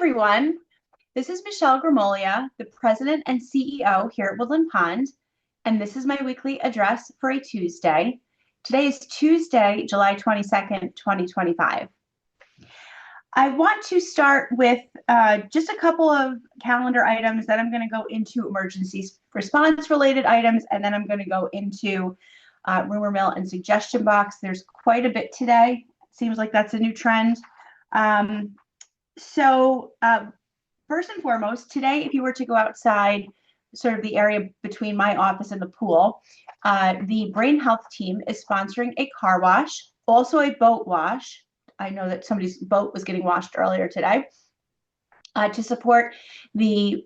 everyone. This is Michelle Gramoglia, the President and CEO here at Woodland Pond, and this is my weekly address for a Tuesday. Today is Tuesday, July 22nd, 2025. I want to start with just a couple of calendar items, then I'm going to go into emergency response related items, and then I'm going to go into rumor mill and suggestion box. There's quite a bit today. Seems like that's a new trend. First and foremost, today, if you were to go outside, sort of the area between my office and the pool, the Brain Health team is sponsoring a car wash, also a boat wash. I know that somebody's boat was getting washed earlier today. To support the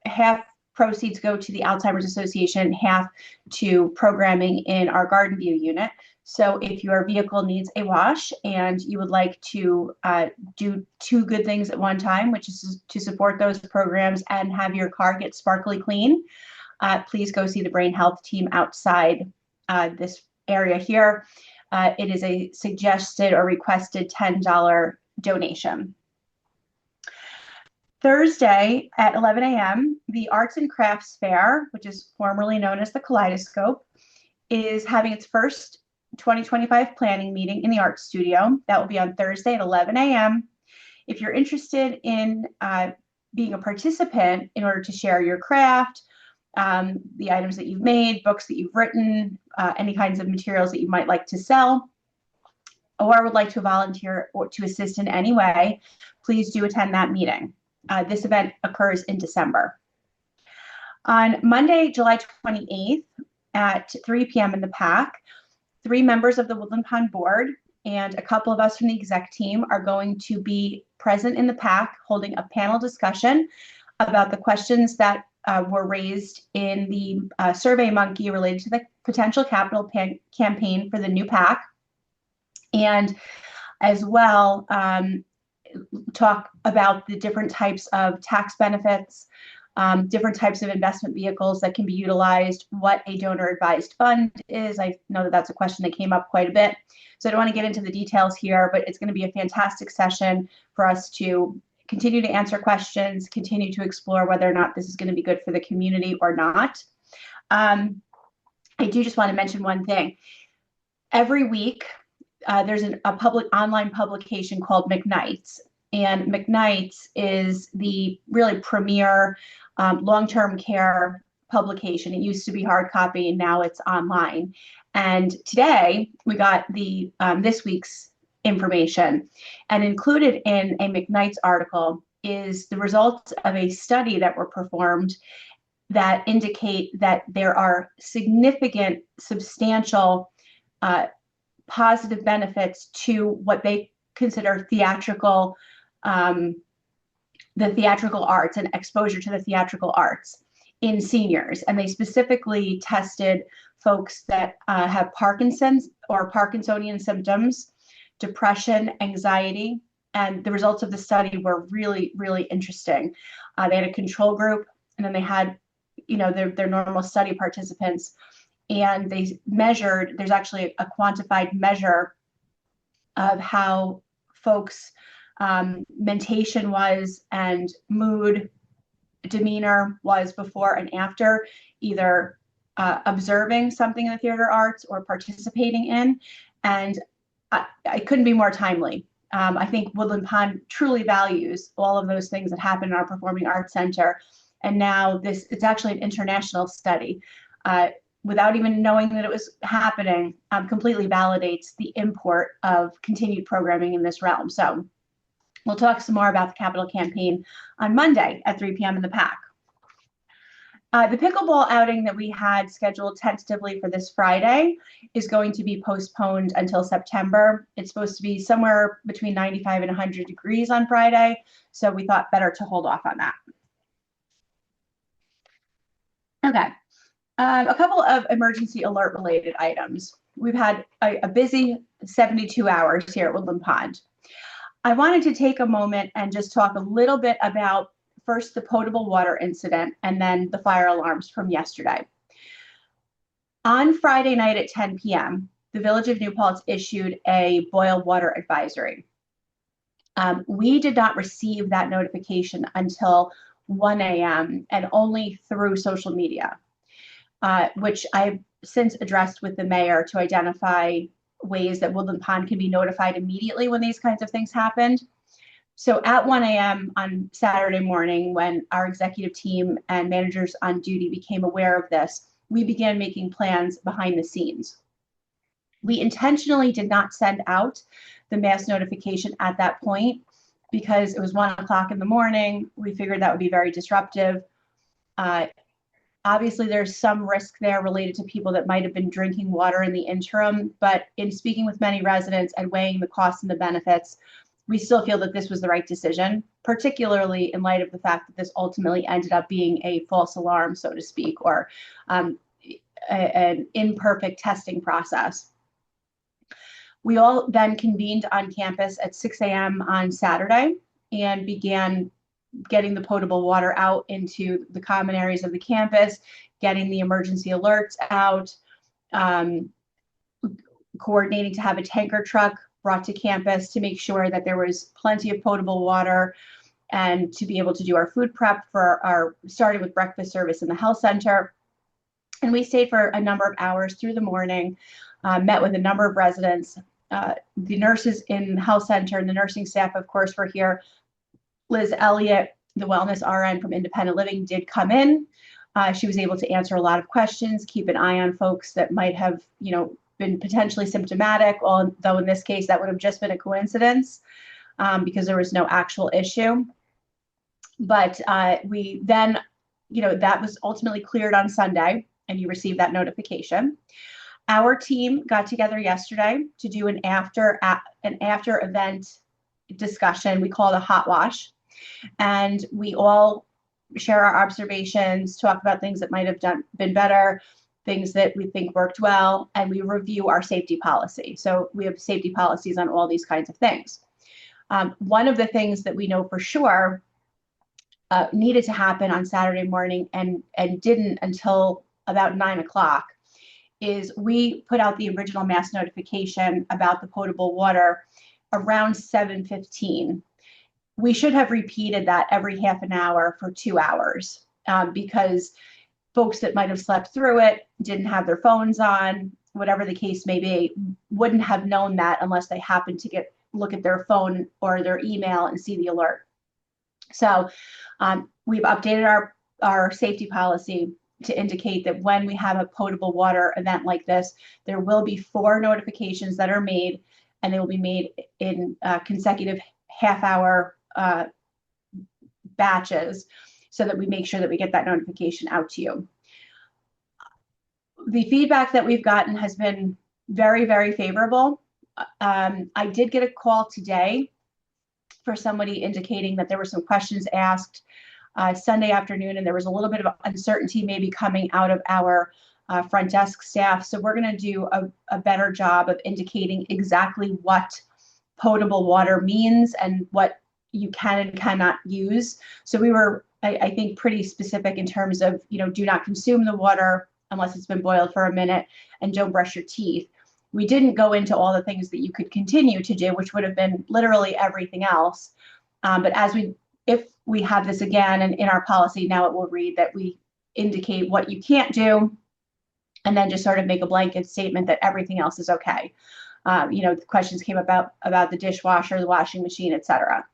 half proceeds go to the Alzheimer's Association, half to programming in our Garden View unit. So if your vehicle needs a wash and you would like to do two good things at one time, which is to support those programs and have your car get sparkly clean, please go see the Brain Health team outside this area here. It is a suggested or requested $10 donation. Thursday at 11 a.m., the Arts and Crafts Fair, which is formerly known as the Kaleidoscope, is having its first 2025 planning meeting in the art studio. That will be on Thursday at 11 a.m. If you're interested in being a participant in order to share your craft, the items that you've made, books that you've written, any kinds of materials that you might like to sell, or would like to volunteer or to assist in any way, please do attend that meeting. This event occurs in December. On Monday, July 28th at 3 p.m. in the PAC, 3 members of the Woodland Pond Board and a couple of us from the exec team are going to be present in the PAC holding a panel discussion about the questions that were raised in the SurveyMonkey related to the potential capital campaign for the new PAC, and as well talk about the different types of tax benefits, different types of investment vehicles that can be utilized, what a donor advised fund is. I know that that's a question that came up quite a bit. So I don't want to get into the details here, but it's going to be a fantastic session for us to continue to answer questions, continue to explore whether or not this is going to be good for the community or not. I do just want to mention one thing. Every week, there's a public online publication called McKnight's, and McKnight's is the really premier long-term care publication. It used to be hard copy, and now it's online. And today we got the this week's information, and included in a McKnight's article is the results of a study that were performed that indicate that there are significant, substantial positive benefits to what they consider theatrical, the theatrical arts and exposure to the theatrical arts in seniors. And they specifically tested folks that have Parkinson's or Parkinsonian symptoms, depression, anxiety, and the results of the study were really, really interesting. They had a control group, and then they had, their normal study participants. And they measured, there's actually a quantified measure of how folks' mentation was and mood, demeanor was before and after either observing something in the theater arts or participating in. And I couldn't be more timely. I think Woodland Pond truly values all of those things that happen in our Performing Arts Center. And now it's actually an international study. Without even knowing that it was happening, completely validates the import of continued programming in this realm. So we'll talk some more about the capital campaign on Monday at 3 p.m. in the PAC. The pickleball outing that we had scheduled tentatively for this Friday is going to be postponed until September. It's supposed to be somewhere between 95 and 100 degrees on Friday, so we thought better to hold off on that. Okay. A couple of emergency alert related items. We've had a busy 72 hours here at Woodland Pond. I wanted to take a moment and just talk a little bit about first the potable water incident and then the fire alarms from yesterday. On Friday night at 10 p.m., the Village of New Paltz issued a boil water advisory. We did not receive that notification until 1 a.m. and only through social media, which I've since addressed with the mayor to identify ways that Woodland Pond can be notified immediately when these kinds of things happened. So at 1 a.m. on Saturday morning, when our executive team and managers on duty became aware of this, we began making plans behind the scenes. We intentionally did not send out the mass notification at that point because it was 1 o'clock in the morning. We figured that would be very disruptive. Obviously, there's some risk there related to people that might have been drinking water in the interim, but in speaking with many residents and weighing the costs and the benefits, we still feel that this was the right decision, particularly in light of the fact that this ultimately ended up being a false alarm, so to speak, or an imperfect testing process. We all then convened on campus at 6 a.m. on Saturday and began getting the potable water out into the common areas of the campus, getting the emergency alerts out, coordinating to have a tanker truck brought to campus to make sure that there was plenty of potable water and to be able to do our food prep for our, starting with breakfast service in the health center. And we stayed for a number of hours through the morning, met with a number of residents. The nurses in the health center and the nursing staff, of course, were here. Liz Elliott, the wellness RN from Independent Living, did come in. She was able to answer a lot of questions, keep an eye on folks that might have, been potentially symptomatic, although in this case that would have just been a coincidence because there was no actual issue. But we then, that was ultimately cleared on Sunday, and you received that notification. Our team got together yesterday to do an after event discussion. We call it a hot wash, and we all share our observations, talk about things that might have been better, things that we think worked well, and we review our safety policy. So we have safety policies on all these kinds of things. One of the things that we know for sure needed to happen on Saturday morning and didn't until about 9 o'clock is we put out the original mass notification about the potable water around 7:15. We should have repeated that every half an hour for 2 hours because folks that might have slept through it, didn't have their phones on, whatever the case may be, wouldn't have known that unless they happened to look at their phone or their email and see the alert. So we've updated our safety policy to indicate that when we have a potable water event like this, there will be 4 notifications that are made, and they will be made in consecutive half-hour batches so that we make sure that we get that notification out to you. The feedback that we've gotten has been very, very favorable. I did get a call today for somebody indicating that there were some questions asked Sunday afternoon, and there was a little bit of uncertainty maybe coming out of our front desk staff. So we're going to do a better job of indicating exactly what potable water means and what you can and cannot use. So we were, I think, pretty specific in terms of, do not consume the water unless it's been boiled for a minute, and don't brush your teeth. We didn't go into all the things that you could continue to do, which would have been literally everything else. But if we have this again, and in our policy now it will read that we indicate what you can't do, and then just sort of make a blanket statement that everything else is okay. The questions came about the dishwasher, the washing machine, etc.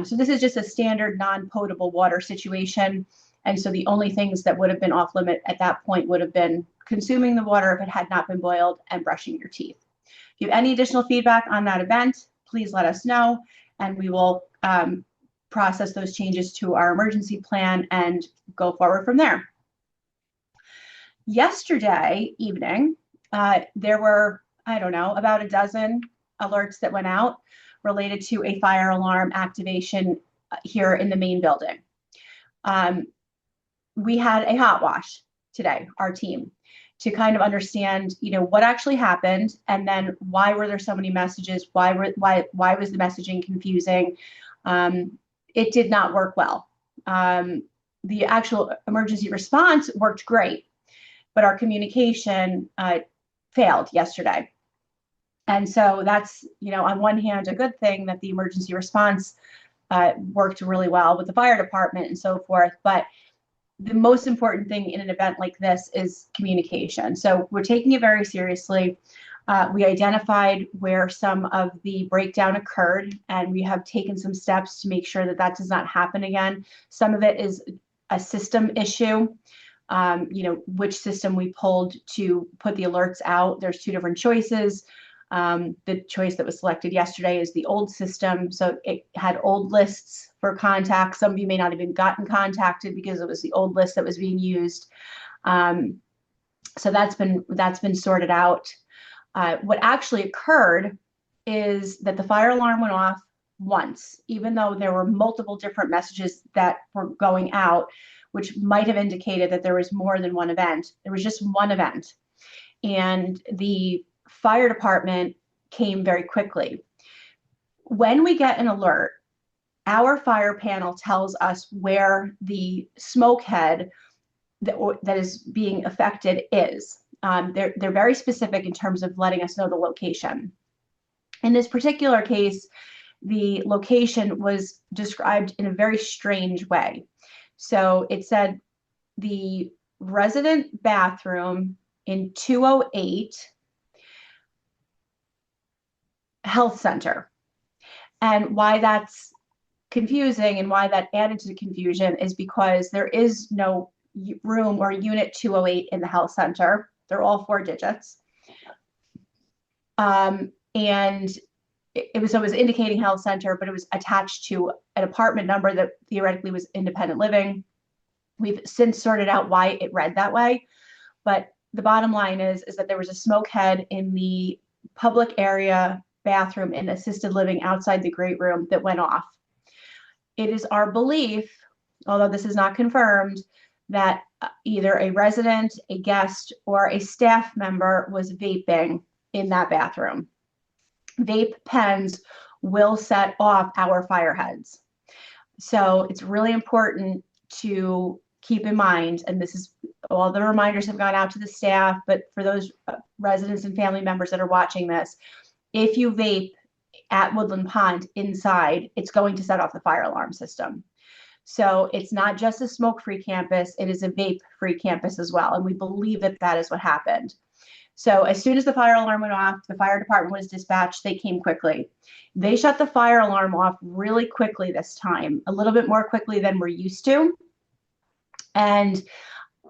So this is just a standard non-potable water situation. And so the only things that would have been off limit at that point would have been consuming the water if it had not been boiled and brushing your teeth. If you have any additional feedback on that event, please let us know, and we will process those changes to our emergency plan and go forward from there. Yesterday evening, there were, about a dozen alerts that went out related to a fire alarm activation here in the main building. We had a hot wash today, our team, to kind of understand, what actually happened, and then why were there so many messages? Why was the messaging confusing? It did not work well. The actual emergency response worked great, but our communication failed yesterday. And so that's, on one hand, a good thing that the emergency response worked really well with the fire department and so forth. But the most important thing in an event like this is communication. So we're taking it very seriously. We identified where some of the breakdown occurred, and we have taken some steps to make sure that that does not happen again. Some of it is a system issue. Which system we pulled to put the alerts out. There's two different choices. The choice that was selected yesterday is the old system. So it had old lists for contacts. Some of you may not have even gotten contacted because it was the old list that was being used. So that's been sorted out. What actually occurred is that the fire alarm went off once, even though there were multiple different messages that were going out, which might have indicated that there was more than one event. There was just one event. And the fire department came very quickly. When we get an alert, our fire panel tells us where the smoke head that is being affected is. They're very specific in terms of letting us know the location. In this particular case, the location was described in a very strange way. So it said the resident bathroom in 208 health center. And why that's confusing and why that added to the confusion is because there is no room or unit 208 in the health center. They're all 4 digits. And it was indicating health center, but it was attached to an apartment number that theoretically was independent living. We've since sorted out why it read that way. But the bottom line is that there was a smoke head in the public area bathroom in assisted living outside the great room that went off. It is our belief, although this is not confirmed, that either a resident, a guest, or a staff member was vaping in that bathroom. Vape pens will set off our fire heads. So it's really important to keep in mind, and this is all the reminders have gone out to the staff, but for those residents and family members that are watching this, if you vape at Woodland Pond inside, it's going to set off the fire alarm system. So it's not just a smoke-free campus, it is a vape-free campus as well. And we believe that that is what happened. So as soon as the fire alarm went off, the fire department was dispatched. They came quickly. They shut the fire alarm off really quickly this time, a little bit more quickly than we're used to. And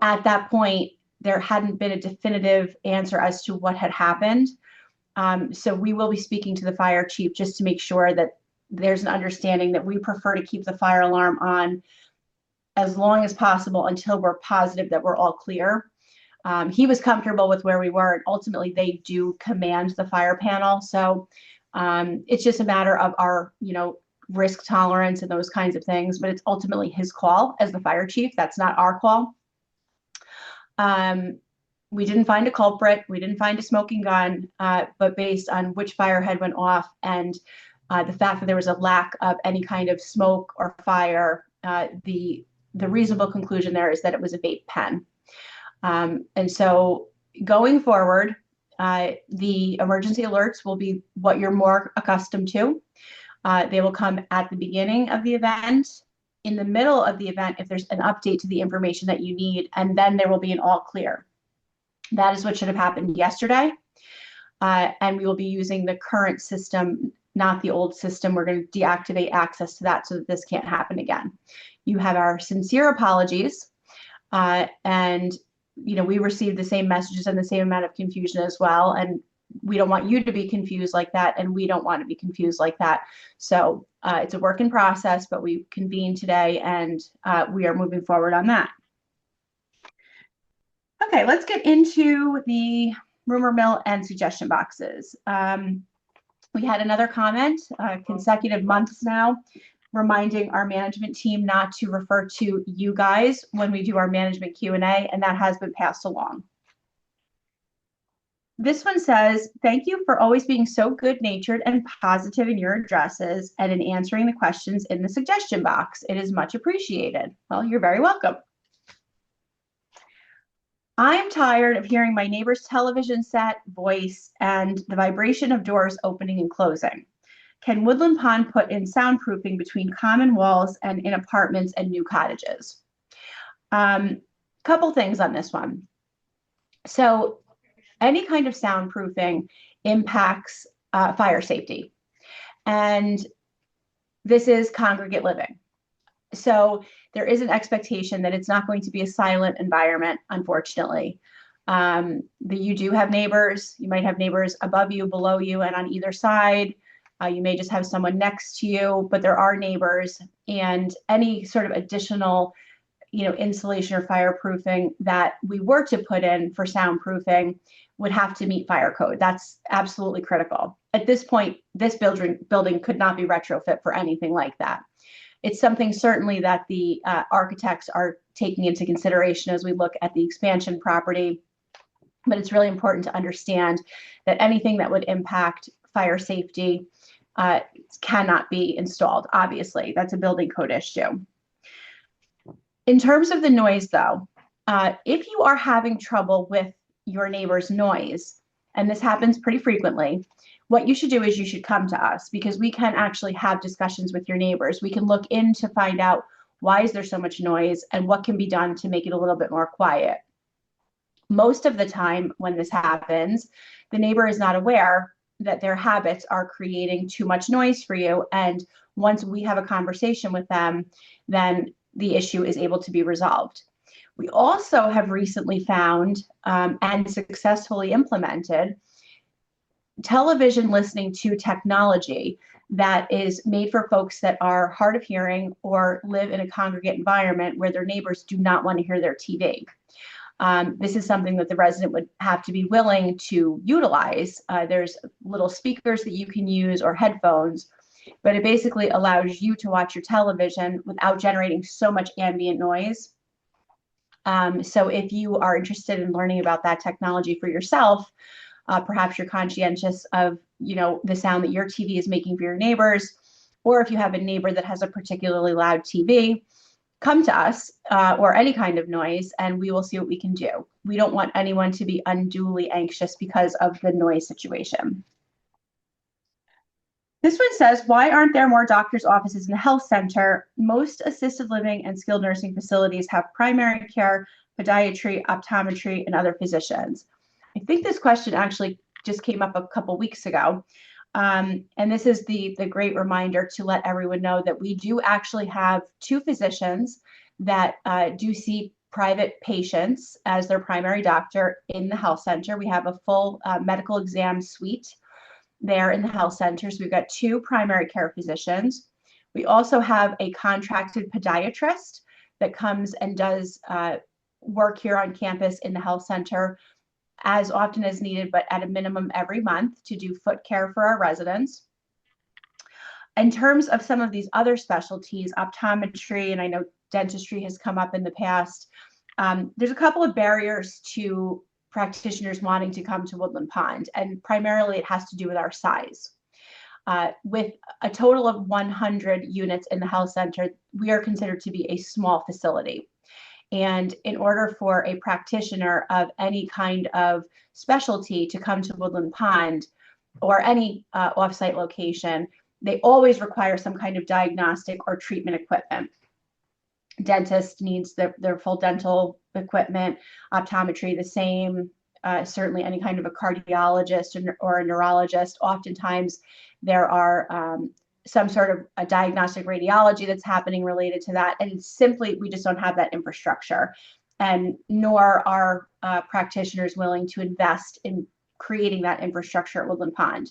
at that point, there hadn't been a definitive answer as to what had happened. So we will be speaking to the fire chief just to make sure that there's an understanding that we prefer to keep the fire alarm on as long as possible until we're positive that we're all clear. He was comfortable with where we were, and ultimately they do command the fire panel. So it's just a matter of our, risk tolerance and those kinds of things, but it's ultimately his call as the fire chief. That's not our call. We didn't find a culprit. We didn't find a smoking gun, but based on which fire head went off and the fact that there was a lack of any kind of smoke or fire, the reasonable conclusion there is that it was a vape pen. And so going forward, the emergency alerts will be what you're more accustomed to. They will come at the beginning of the event, in the middle of the event if there's an update to the information that you need, and then there will be an all clear. That is what should have happened yesterday. And we will be using the current system, not the old system. We're going to deactivate access to that so that this can't happen again. You have our sincere apologies. And we received the same messages and the same amount of confusion as well. And we don't want you to be confused like that. And we don't want to be confused like that. So it's a work in process, but we convened today and we are moving forward on that. Okay, let's get into the rumor mill and suggestion boxes. We had another comment, consecutive months now, reminding our management team not to refer to you guys when we do our management Q&A, and that has been passed along. This one says, thank you for always being so good-natured and positive in your addresses and in answering the questions in the suggestion box. It is much appreciated. Well, you're very welcome. I'm tired of hearing my neighbor's television set, voice, and the vibration of doors opening and closing. Can Woodland Pond put in soundproofing between common walls and in apartments and new cottages? Couple things on this one. So, any kind of soundproofing impacts fire safety, and this is congregate living. So there is an expectation that it's not going to be a silent environment, unfortunately. You do have neighbors. You might have neighbors above you, below you, and on either side. You may just have someone next to you, but there are neighbors, and any sort of additional, insulation or fireproofing that we were to put in for soundproofing would have to meet fire code. That's absolutely critical. At this point, this building could not be retrofit for anything like that. It's something certainly that the architects are taking into consideration as we look at the expansion property. But it's really important to understand that anything that would impact fire safety cannot be installed. Obviously, that's a building code issue. In terms of the noise, though, if you are having trouble with your neighbor's noise, and this happens pretty frequently, what you should do is you should come to us, because we can actually have discussions with your neighbors. We can look in to find out why is there so much noise and what can be done to make it a little bit more quiet. Most of the time when this happens, the neighbor is not aware that their habits are creating too much noise for you. And once we have a conversation with them, then the issue is able to be resolved. We also have recently found and successfully implemented television listening to technology that is made for folks that are hard of hearing or live in a congregate environment where their neighbors do not want to hear their TV. This is something that the resident would have to be willing to utilize. There's little speakers that you can use or headphones, but it basically allows you to watch your television without generating so much ambient noise. So if you are interested in learning about that technology for yourself, perhaps you're conscientious of, the sound that your TV is making for your neighbors, or if you have a neighbor that has a particularly loud TV, come to us or any kind of noise, and we will see what we can do. We don't want anyone to be unduly anxious because of the noise situation. This one says, why aren't there more doctors' offices in the health center? Most assisted living and skilled nursing facilities have primary care, podiatry, optometry, and other physicians. I think this question actually just came up a couple weeks ago. And this is the great reminder to let everyone know that we do actually have 2 physicians that do see private patients as their primary doctor in the health center. We have a full medical exam suite there in the health center. So we've got 2 primary care physicians. We also have a contracted podiatrist that comes and does work here on campus in the health center as often as needed, but at a minimum every month, to do foot care for our residents. In terms of some of these other specialties, optometry, and I know dentistry has come up in the past, there's a couple of barriers to practitioners wanting to come to Woodland Pond, and primarily it has to do with our size. With a total of 100 units in the health center, we are considered to be a small facility. And in order for a practitioner of any kind of specialty to come to Woodland Pond or any offsite location, they always require some kind of diagnostic or treatment equipment. Dentist needs their full dental equipment, optometry the same, certainly any kind of a cardiologist or a neurologist. Oftentimes there are some sort of a diagnostic radiology that's happening related to that. And it's simply, we just don't have that infrastructure, and nor are practitioners willing to invest in creating that infrastructure at Woodland Pond.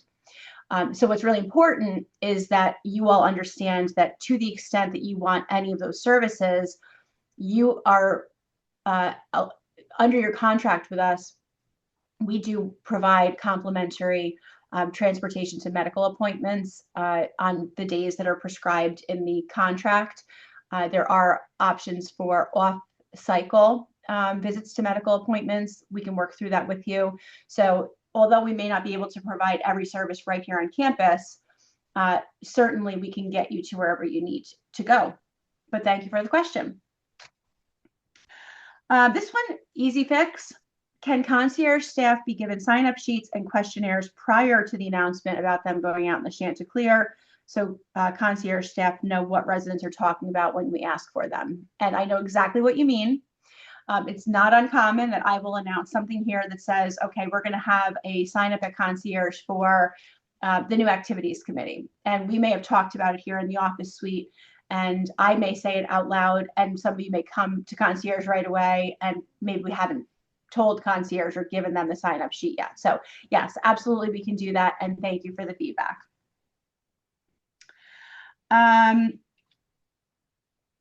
So what's really important is that you all understand that to the extent that you want any of those services, you are under your contract with us. We do provide complimentary transportation to medical appointments on the days that are prescribed in the contract. There are options for off-cycle visits to medical appointments. We can work through that with you. So although we may not be able to provide every service right here on campus, certainly we can get you to wherever you need to go. But thank you for the question. This one, easy fix. Can concierge staff be given sign-up sheets and questionnaires prior to the announcement about them going out in the Chanticleer? So concierge staff know what residents are talking about when we ask for them. And I know exactly what you mean. It's not uncommon that I will announce something here that says, okay, we're going to have a sign up at concierge for the new activities committee. And we may have talked about it here in the office suite, and I may say it out loud, and somebody may come to concierge right away, and maybe we haven't told concierge or given them the sign up sheet yet. So yes, absolutely, we can do that. And thank you for the feedback.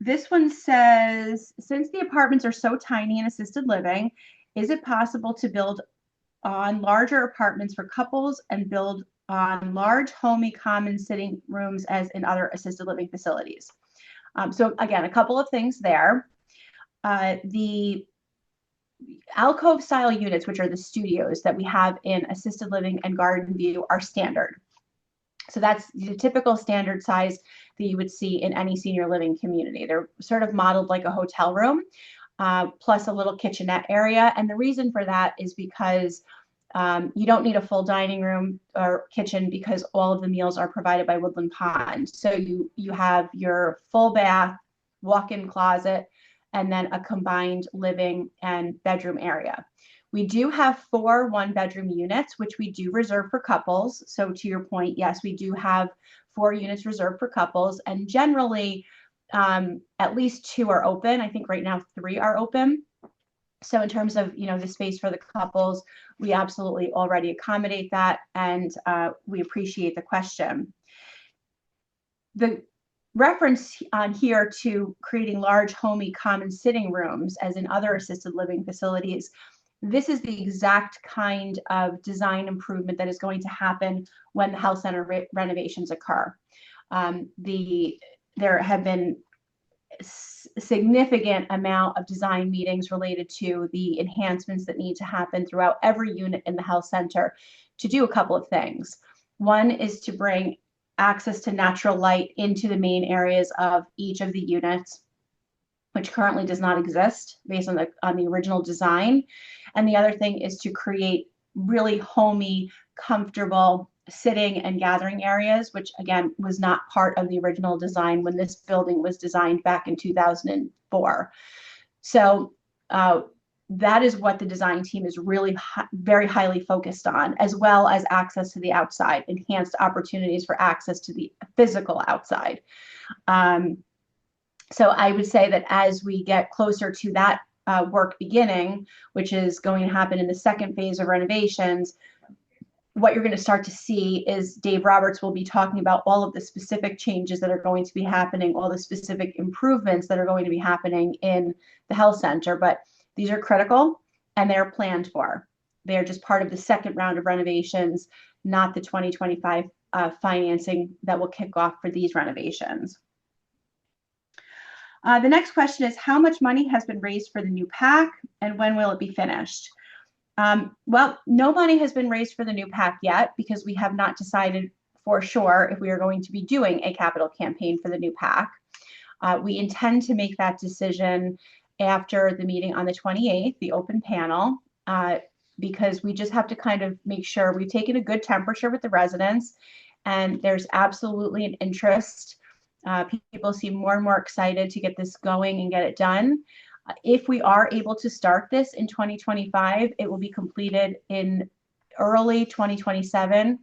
This one says, since the apartments are so tiny in assisted living, is it possible to build on larger apartments for couples and build on large, homey, common sitting rooms as in other assisted living facilities? So again, a couple of things there. The alcove style units, which are the studios that we have in assisted living and garden view, are standard. So that's the typical standard size that you would see in any senior living community. They're sort of modeled like a hotel room, plus a little kitchenette area. And the reason for that is because you don't need a full dining room or kitchen because all of the meals are provided by Woodland Pond. So you have your full bath, walk-in closet, and then a combined living and bedroom area. We do have 4 one-bedroom units, which we do reserve for couples. So to your point, yes, we do have 4 units reserved for couples, and generally at least 2 are open. I think right now 3 are open. So in terms of, the space for the couples, we absolutely already accommodate that, and we appreciate the question. The reference on here to creating large, homey, common sitting rooms, as in other assisted living facilities, this is the exact kind of design improvement that is going to happen when the health center renovations occur. There have been significant amount of design meetings related to the enhancements that need to happen throughout every unit in the health center to do a couple of things. One is to bring access to natural light into the main areas of each of the units, which currently does not exist based on the original design. And the other thing is to create really homey, comfortable sitting and gathering areas, which again was not part of the original design when this building was designed back in 2004. So that is what the design team is really very highly focused on, as well as access to the outside, enhanced opportunities for access to the physical outside. So I would say that as we get closer to that work beginning, which is going to happen in the second phase of renovations, what you're going to start to see is Dave Roberts will be talking about all of the specific changes that are going to be happening, all the specific improvements that are going to be happening in the health center. But these are critical and they're planned for. They're just part of the second round of renovations, not the 2025 financing that will kick off for these renovations. The next question is, how much money has been raised for the new PAC and when will it be finished? Well, no money has been raised for the new PAC yet because we have not decided for sure if we are going to be doing a capital campaign for the new PAC. We intend to make that decision after the meeting on the 28th, the open panel, because we just have to kind of make sure we've taken a good temperature with the residents, and there's absolutely an interest. People seem more and more excited to get this going and get it done. If we are able to start this in 2025, it will be completed in early 2027,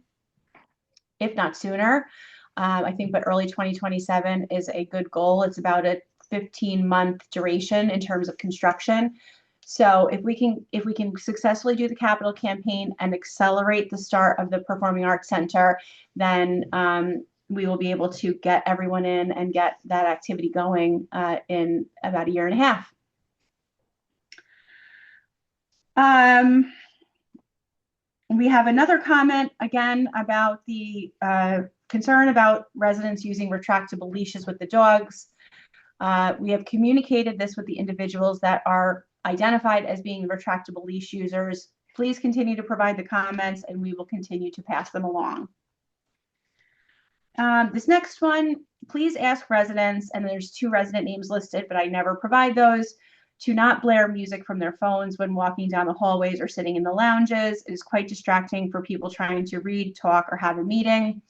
if not sooner. I think, but early 2027 is a good goal. It's about a 15-month duration in terms of construction. So if we can successfully do the capital campaign and accelerate the start of the Performing Arts Center, then we will be able to get everyone in and get that activity going in about a year and a half. We have another comment again about the concern about residents using retractable leashes with the dogs. We have communicated this with the individuals that are identified as being retractable leash users. Please continue to provide the comments and we will continue to pass them along. This next one, please ask residents, and there's 2 resident names listed, but I never provide those, to not blare music from their phones when walking down the hallways or sitting in the lounges. It is quite distracting for people trying to read, talk, or have a meeting.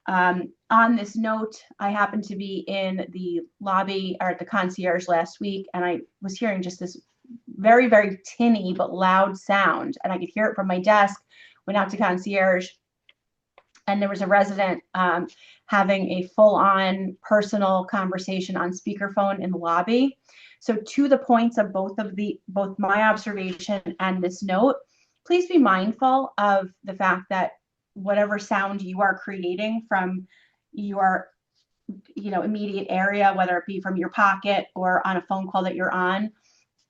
On this note, I happened to be in the lobby or at the concierge last week, and I was hearing just this very, very tinny but loud sound, and I could hear it from my desk. Went out to concierge, and there was a resident having a full-on personal conversation on speakerphone in the lobby. So to the points of both my observation and this note, please be mindful of the fact that whatever sound you are creating from your immediate area, whether it be from your pocket or on a phone call that you're on,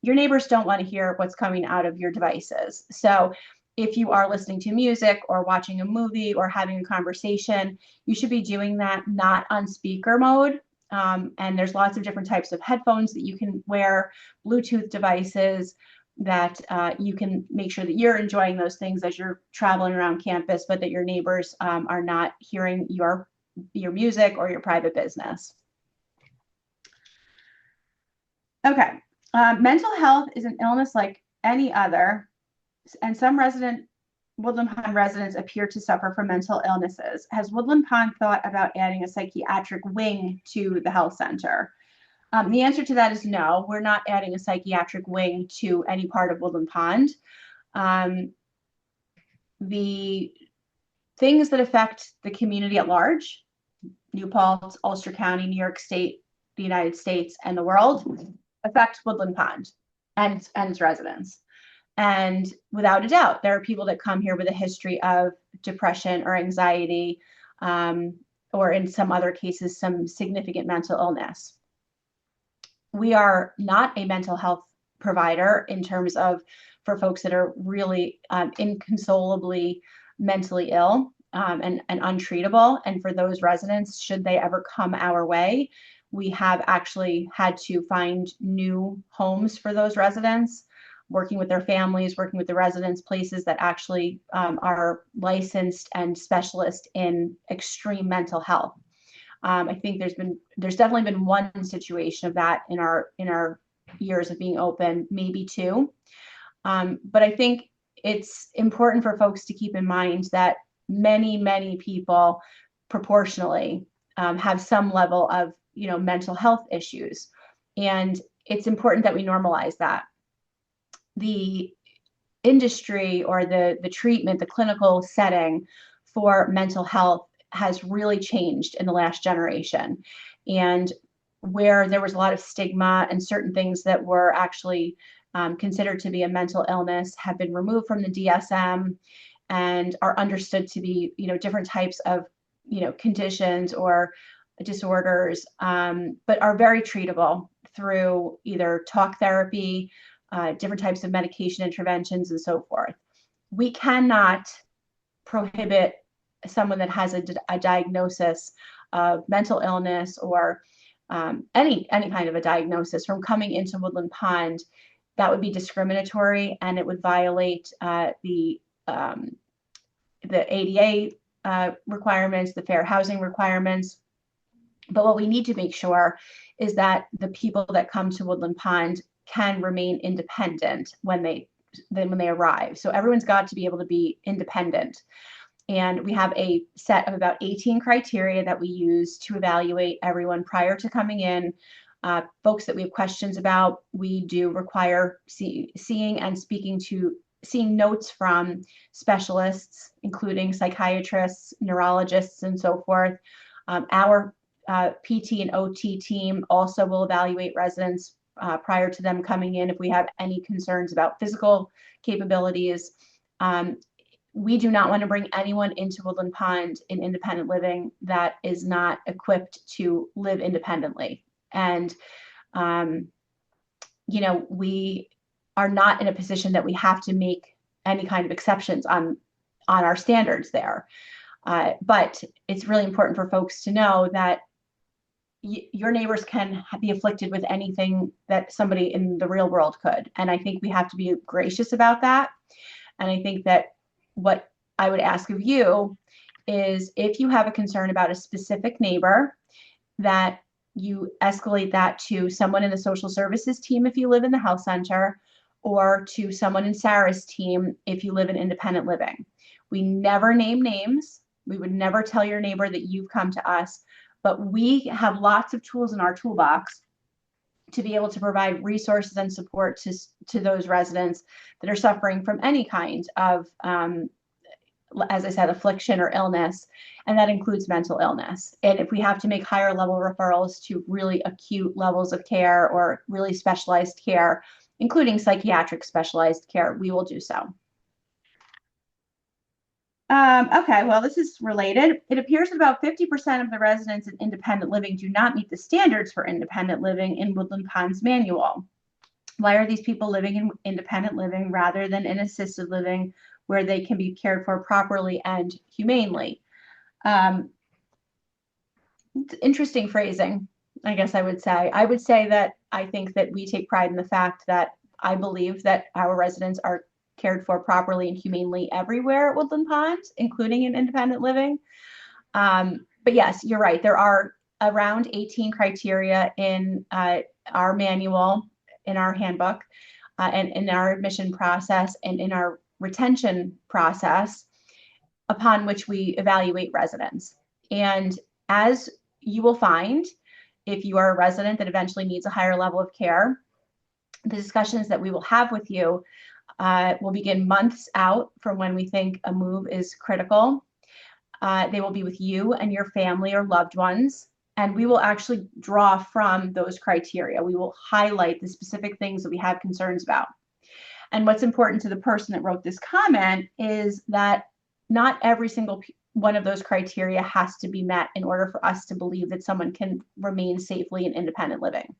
your neighbors don't want to hear what's coming out of your devices. So if you are listening to music or watching a movie or having a conversation, you should be doing that not on speaker mode. And there's lots of different types of headphones that you can wear, Bluetooth devices that you can make sure that you're enjoying those things as you're traveling around campus, but that your neighbors are not hearing your music or your private business. Okay, mental health is an illness like any other, and some Woodland Pond residents appear to suffer from mental illnesses. Has Woodland Pond thought about adding a psychiatric wing to the health center? The answer to that is no. We're not adding a psychiatric wing to any part of Woodland Pond. The things that affect the community at large, New Paltz, Ulster County, New York State, the United States, and the world, affect Woodland Pond and its residents. And without a doubt, there are people that come here with a history of depression or anxiety, or in some other cases, some significant mental illness. We are not a mental health provider in terms of for folks that are really inconsolably mentally ill and untreatable. And for those residents, should they ever come our way, we have actually had to find new homes for those residents, working with their families, working with the residents, places that actually are licensed and specialist in extreme mental health. I think there's definitely been one situation of that in our years of being open, maybe two. But I think it's important for folks to keep in mind that many people proportionally have some level of mental health issues, and it's important that we normalize that. The industry or the treatment, the clinical setting for mental health has really changed in the last generation. And where there was a lot of stigma and certain things that were actually considered to be a mental illness have been removed from the DSM and are understood to be, different types of, conditions or disorders, but are very treatable through either talk therapy, different types of medication interventions, and so forth. We cannot prohibit someone that has a diagnosis of mental illness or any kind of a diagnosis from coming into Woodland Pond. That would be discriminatory, and it would violate the ADA requirements, the fair housing requirements. But what we need to make sure is that the people that come to Woodland Pond can remain independent when they arrive. So everyone's got to be able to be independent. And we have a set of about 18 criteria that we use to evaluate everyone prior to coming in. Folks that we have questions about, we do require seeing notes from specialists, including psychiatrists, neurologists, and so forth. Our PT and OT team also will evaluate residents prior to them coming in if we have any concerns about physical capabilities. We do not want to bring anyone into Woodland Pond in independent living that is not equipped to live independently. And, we are not in a position that we have to make any kind of exceptions on our standards there. But it's really important for folks to know that your neighbors can be afflicted with anything that somebody in the real world could. And I think we have to be gracious about that. And I think that what I would ask of you is if you have a concern about a specific neighbor, that you escalate that to someone in the social services team if you live in the health center, or to someone in Sarah's team if you live in independent living. We never name names. We would never tell your neighbor that you've come to us, but we have lots of tools in our toolbox to be able to provide resources and support to those residents that are suffering from any kind of, as I said, affliction or illness, and that includes mental illness. And if we have to make higher level referrals to really acute levels of care or really specialized care, including psychiatric specialized care, we will do so. Okay, well, this is related. It appears that about 50% of the residents in independent living do not meet the standards for independent living in Woodland Pond's manual. Why are these people living in independent living rather than in assisted living where they can be cared for properly and humanely? Interesting phrasing, I guess I would say. I would say that I think that we take pride in the fact that I believe that our residents are cared for properly and humanely everywhere at Woodland Pond, including in independent living. But yes, you're right. There are around 18 criteria in our manual, in our handbook, and in our admission process and in our retention process upon which we evaluate residents. And as you will find, if you are a resident that eventually needs a higher level of care, the discussions that we will have with you will begin months out from when we think a move is critical. They will be with you and your family or loved ones, and we will actually draw from those criteria. We will highlight the specific things that we have concerns about. And what's important to the person that wrote this comment is that not every single one of those criteria has to be met in order for us to believe that someone can remain safely in independent living.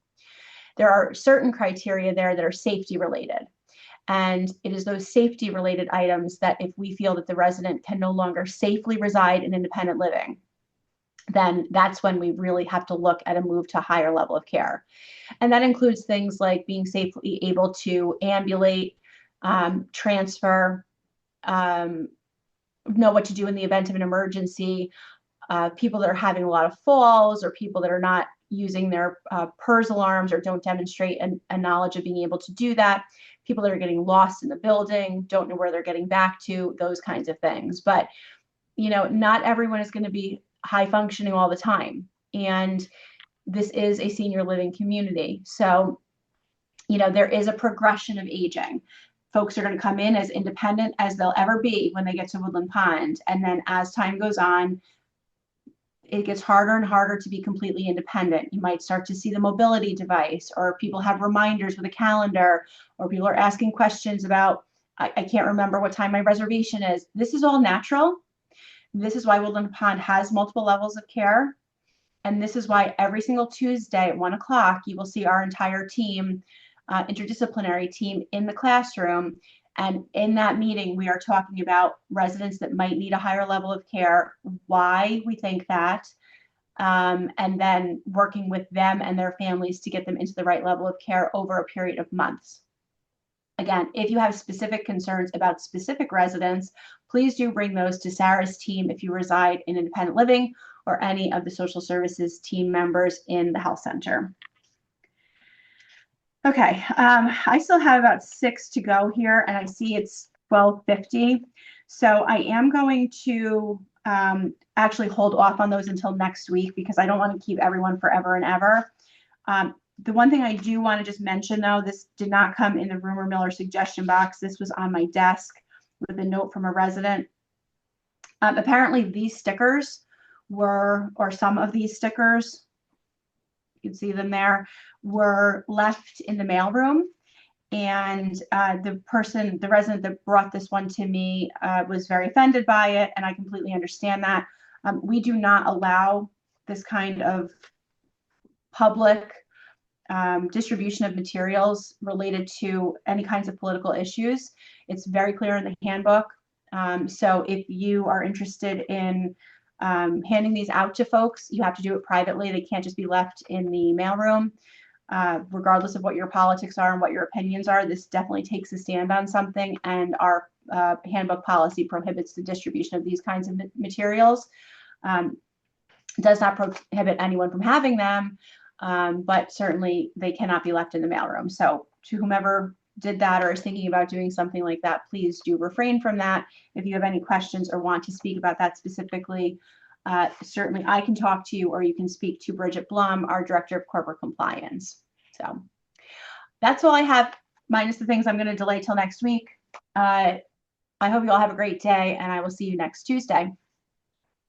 There are certain criteria there that are safety related. And it is those safety related items that if we feel that the resident can no longer safely reside in independent living, then that's when we really have to look at a move to a higher level of care. And that includes things like being safely able to ambulate, transfer, know what to do in the event of an emergency, people that are having a lot of falls, or people that are not using their PERS alarms or don't demonstrate a knowledge of being able to do that, people that are getting lost in the building, don't know where they're getting back to, those kinds of things. But, you know, not everyone is going to be high functioning all the time. And this is a senior living community. So, you know, there is a progression of aging. Folks are going to come in as independent as they'll ever be when they get to Woodland Pond. And then as time goes on, it gets harder and harder to be completely independent. You might start to see the mobility device, or people have reminders with a calendar, or people are asking questions about, I can't remember what time my reservation is. This is all natural. This is why Woodland Pond has multiple levels of care. And this is why every single Tuesday at 1 o'clock, you will see our entire team, interdisciplinary team, in the classroom. And in that meeting, we are talking about residents that might need a higher level of care, why we think that, and then working with them and their families to get them into the right level of care over a period of months. Again, if you have specific concerns about specific residents, please do bring those to Sarah's team if you reside in independent living, or any of the social services team members in the health center. Okay, I still have about 6 to go here, and I see it's 12:50. So I am going to actually hold off on those until next week, because I don't want to keep everyone forever and ever. The one thing I do want to just mention, though, this did not come in the rumor mill or suggestion box. This was on my desk with a note from a resident. Apparently these stickers were, or some of these stickers, you can see them there, were left in the mailroom. And the resident that brought this one to me was very offended by it, and I completely understand that. We do not allow this kind of public distribution of materials related to any kinds of political issues. It's very clear in the handbook. So if you are interested in handing these out to folks, you have to do it privately. They can't just be left in the mailroom. Regardless of what your politics are and what your opinions are, this definitely takes a stand on something, and our handbook policy prohibits the distribution of these kinds of materials. Does not prohibit anyone from having them, but certainly they cannot be left in the mailroom. So to whomever did that or is thinking about doing something like that, please do refrain from that. If you have any questions or want to speak about that specifically, certainly I can talk to you, or you can speak to Bridget Blum, our Director of Corporate Compliance. So that's all I have, minus the things I'm going to delay till next week. I hope you all have a great day, and I will see you next Tuesday.